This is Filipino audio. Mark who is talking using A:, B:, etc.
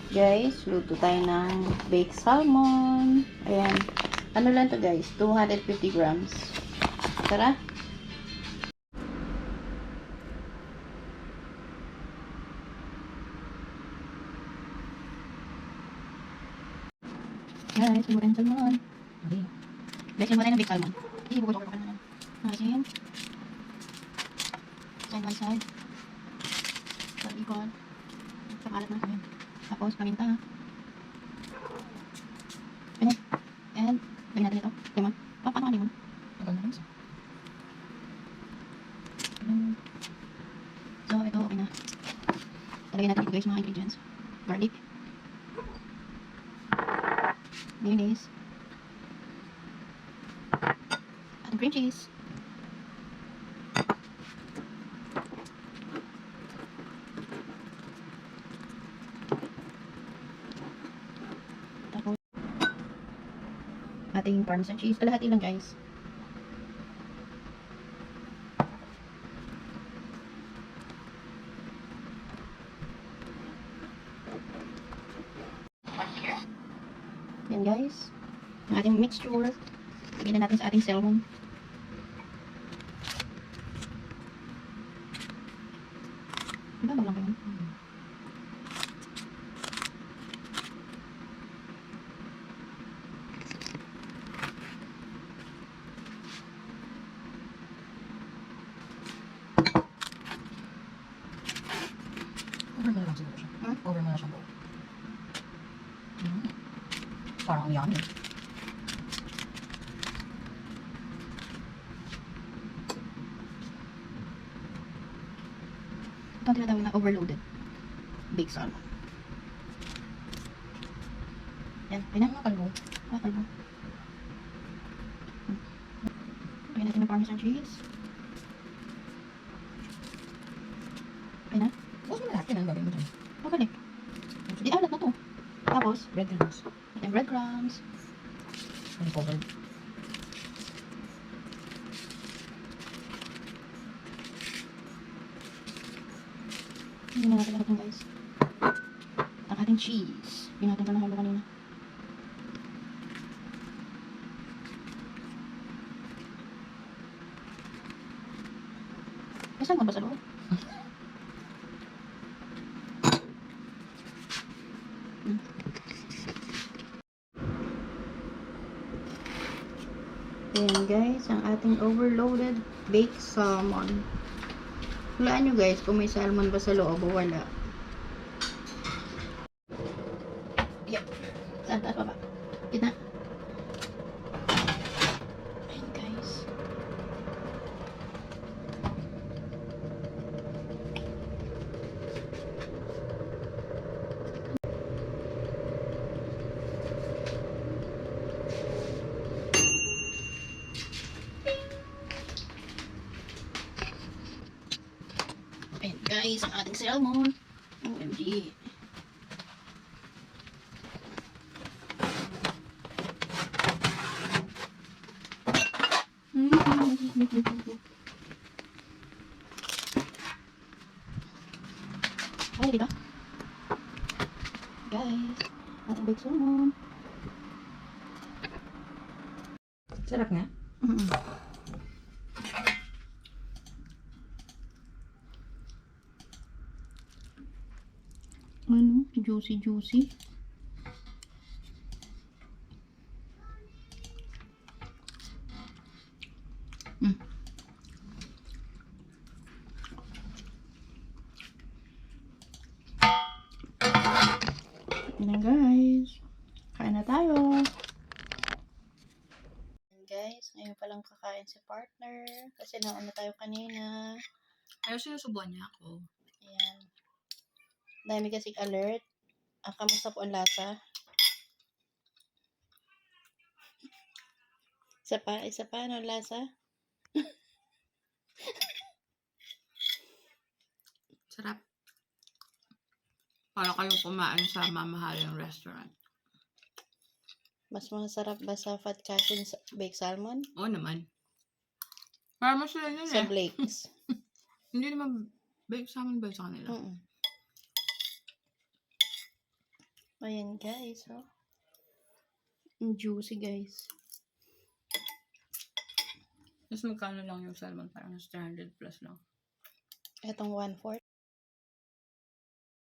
A: Guys, luto tayo ng baked salmon. Ayan. Ano lang to guys? 250 grams. Tara. Guys, luto tayo ng salmon. Okay. Guys, luto tayo ng baked salmon. Ibukod ko naman. Asin. Side by side. Ikon. Pakalat na. Ayan. Tapos, paminta. Ganyan. And, lagyan natin ito. Lemon. Paano ka lemon? Tagal na rin siya. So, ito, okay na. Talagyan natin ito guys, mga ingredients. Garlic. Mayonnaise. At cream cheese. Tapos, ating parmesan cheese. Kalahati lang guys. Yan guys. Ang ating mixture. Lagyan na natin sa ating salmon. Diba lang kayo?
B: Over mo na lang siguro siya. Over mo na siya. Parang ang yummy.
A: Ito ang tinatawag na overloaded baked salmon. Yan,
B: Pinang mga kalbo.
A: kalbo. Lagyan natin ng parmesan cheese. Okay na?
B: Bukas mo na lahat yan ang gagawin mo dyan.
A: Pabalik. Di alat na to. Tapos,
B: Breadcrumbs.
A: ating breadcrumbs.
B: Ano covered?
A: Hindi na natin lahat ng guys. Ang ating cheese. Hindi natin pa nahalo kanina. Saan mo ba sa loob? Ayan guys, ang ating overloaded baked salmon. Hulaan nyo guys kung may salmon ba sa loob o wala. Yep. Saan taas baba? Kita. Ayan guys. Ayan guys, ang ating salmon. OMG. Ay, diba? Guys, ating baked salmon.
B: Sarap nga.
A: Ano? Juicy. Yan guys. Kain na tayo. Yan guys, ngayon palang kakain si partner. Kasi nauna tayo kanina.
B: Ayaw sinusubuan niya ako.
A: Ayan. Dami kasing alert. Kamusta po ang lasa? Isa pa, ano ang lasa?
B: Sarap. Para kayong kumain sa mamahaling restaurant.
A: Mas masarap ba sa Fat Cashin baked salmon?
B: Oo naman. Para mas sila yun
A: Sa
B: eh.
A: Blake's?
B: Hindi naman baked salmon ba sa kanila?
A: Ayan guys, oh. Ang juicy guys.
B: Tapos magkano lang yung salmon? Parang 300 plus lang.
A: Etong 1/4.